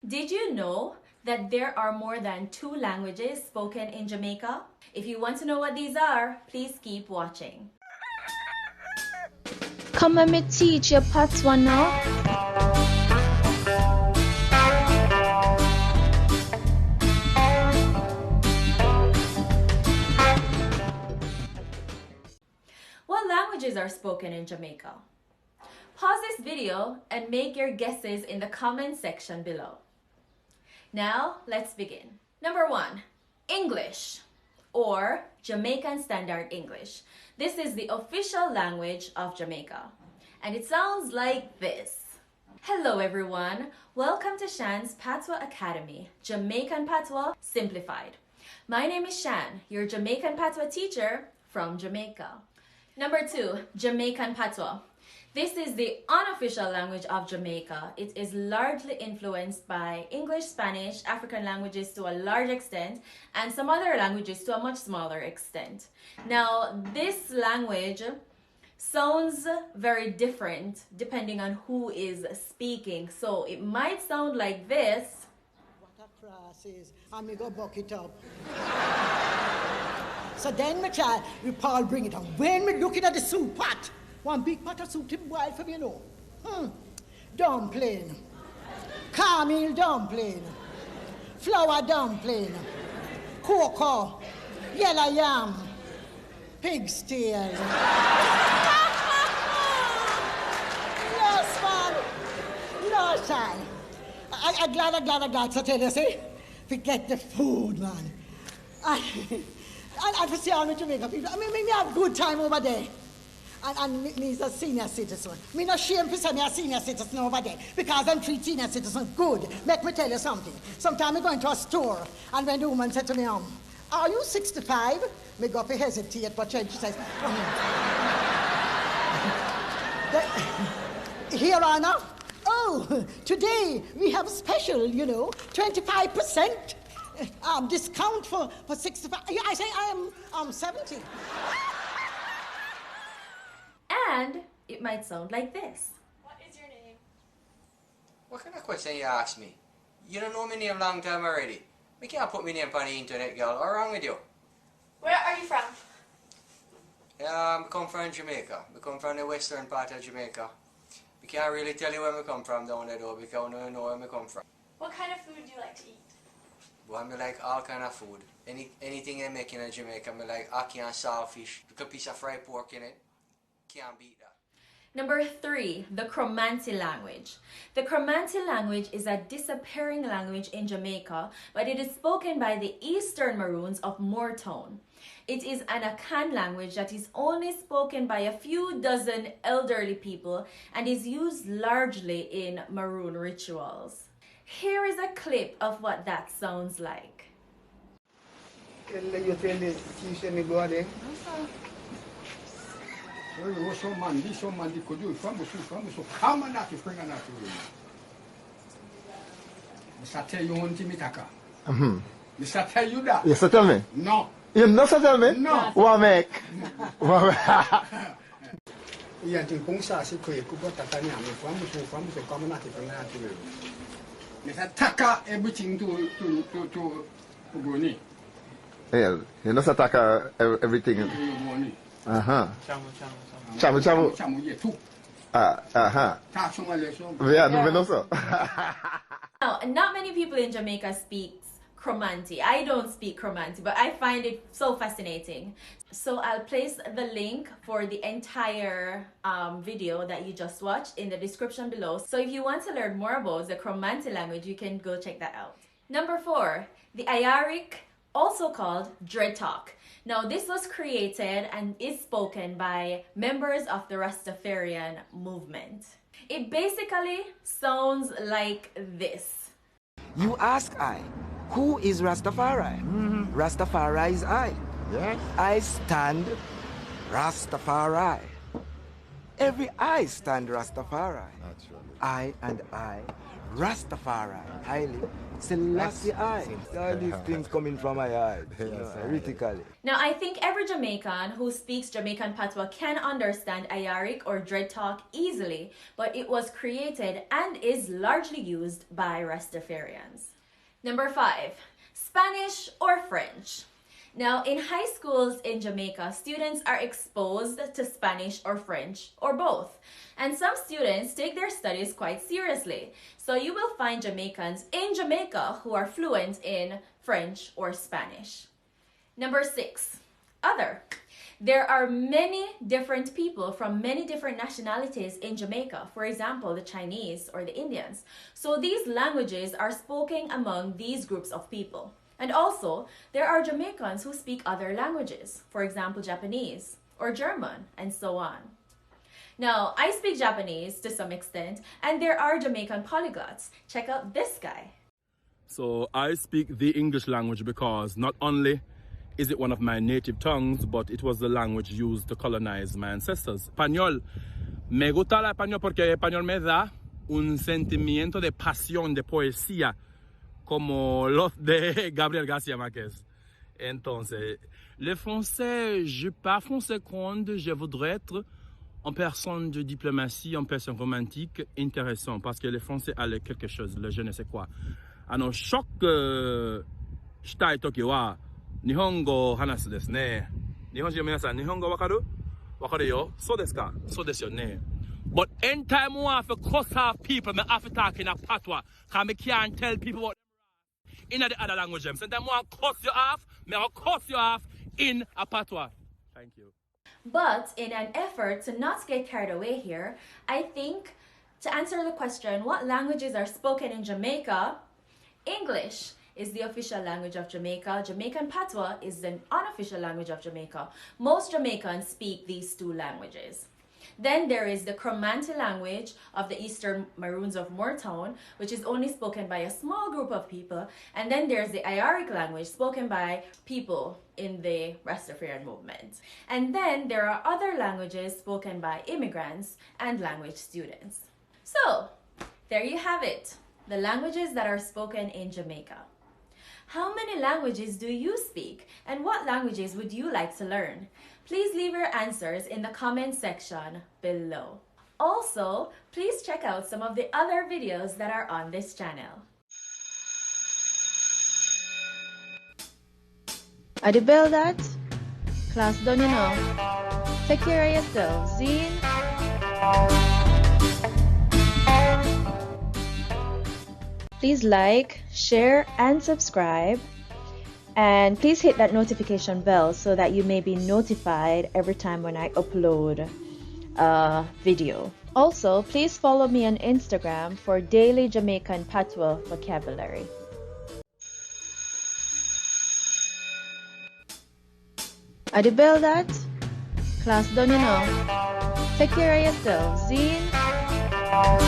Did you know that there are more than 2 languages spoken in Jamaica? If you want to know what these are, please keep watching. Come and me teach you patois now. What languages are spoken in Jamaica? Pause this video and make your guesses in the comment section below. Now, let's begin. Number 1, English, or Jamaican Standard English. This is the official language of Jamaica, and it sounds like this. Hello everyone, welcome to Shan's Patois Academy, Jamaican Patois Simplified. My name is Shan, your Jamaican Patois teacher from Jamaica. Number 2, Jamaican Patois. This is the unofficial language of Jamaica. It is largely influenced by English, Spanish, African languages to a large extent, and some other languages to a much smaller extent. Now, this language sounds very different depending on who is speaking. So it might sound like this. What a process. And me go buck it up. So then, my child, we Paul bring it on. When me looking at the soup pot, one big pot of soup to boil for me, you know. Dumpling, caramel dumpling, flour dumpling, cocoa, yellow yam, pig's tail. Yes, man. No, child. I'm glad to tell you, see? Forget the food, man. I see all the Jamaica people. I mean, me have good time over there. And me is a senior citizen. Me not ashamed to say me a senior citizen over there because I'm treat senior citizens good. Let me tell you something. Sometimes I go into a store and when the woman said to me, are you 65? Me go up and hesitate, but she says, Here, Anna. Oh, today we have a special, 25% discount for 65. I say I'm 70. And it might sound like this. What is your name? What kind of question you ask me? You don't know my name long time already. We can't put my name on the internet, girl. What's wrong with you? Where are you from? I come from Jamaica. I come from the western part of Jamaica. We can't really tell you where we come from down there though, because we don't know where we come from. What kind of food do you like to eat? Well, I like all kind of food. Anything they make in Jamaica, I like ackee and saltfish. Little piece of fried pork in it. Can't beat that. Number 3, the Cromanti language. The Cromanti language is a disappearing language in Jamaica, but it is spoken by the Eastern Maroons of Moortown. It is an Akan language that is only spoken by a few dozen elderly people and is used largely in Maroon rituals. Here is a clip of what that sounds like. Mr. tell you one thing, Mitaka. Mr. tell you that. Yes, tell me. No. You not tell me? No. What make? Iya ting kung sa si kuya ko ba tatanya mi famu so kama na ti fana ti we. Mr. Taka everything to Boni. Yeah, you not attack everything. Boni. Chamu. Ye tu. Ta suma le so. Yeah, no so. Now, not many people in Jamaica speak Cromanti. I don't speak Cromanti, but I find it so fascinating. So I'll place the link for the entire video that you just watched in the description below. So if you want to learn more about the Cromanti language, you can go check that out. Number 4, the Ayaric, also called Dreadtalk. Now this was created and is spoken by members of the Rastafarian movement. It basically sounds like this. You ask I, who is Rastafari? Rastafari is I. Yes. I stand Rastafari. Every I stand Rastafari. Naturally. I and I, Rastafari, highly. Selassie I. All these things coming from my heart, critically. Now, I think every Jamaican who speaks Jamaican Patois can understand Ayaric or Dread Talk easily, but it was created and is largely used by Rastafarians. Number 5, Spanish or French. Now, in high schools in Jamaica, students are exposed to Spanish or French or both. And some students take their studies quite seriously. So you will find Jamaicans in Jamaica who are fluent in French or Spanish. Number 6, other. There are many different people from many different nationalities in Jamaica. For example, the Chinese or the Indians. So these languages are spoken among these groups of people. And also, there are Jamaicans who speak other languages, for example, Japanese or German, and so on. Now, I speak Japanese to some extent, and there are Jamaican polyglots. Check out this guy. So I speak the English language because not only is it one of my native tongues, but it was the language used to colonize my ancestors. Español. Me gusta el español porque el español me da un sentimiento de pasión, de poesía, como los de Gabriel García Márquez. Entonces, le français, je parle français quand je voudrais être en personne de diplomatie, en personne romantique, intéressant, parce que le français a quelque chose, le je ne sais quoi. Alors, chocしたいときは、日本語を話すですね。日本人の皆さん、日本語わかる？わかるよ。そうですか。そうですよね。But anytime I have to cuss off people, I have to talk in a patois, because I can't tell people what in the other language. Sometimes I want to cuss you off, I'll cuss you off in a patois. Thank you. But in an effort to not get carried away here, I think to answer the question, what languages are spoken in Jamaica? English is the official language of Jamaica. Jamaican Patois is the unofficial language of Jamaica. Most Jamaicans speak these two languages. Then there is the Cromanti language of the Eastern Maroons of Moortown, which is only spoken by a small group of people. And then there's the Ayaric language spoken by people in the Rastafarian movement. And then there are other languages spoken by immigrants and language students. So, there you have it, the languages that are spoken in Jamaica. How many languages do you speak, and what languages would you like to learn? Please leave your answers in the comment section below. Also, please check out some of the other videos that are on this channel. Are the bell that? Class done, you know. Take care of yourself, Zine. Please like, share, and subscribe. And please hit that notification bell so that you may be notified every time when I upload a video. Also, please follow me on Instagram for daily Jamaican Patois vocabulary. Are the bell that? Class done, you know. Take care of yourself, Zine.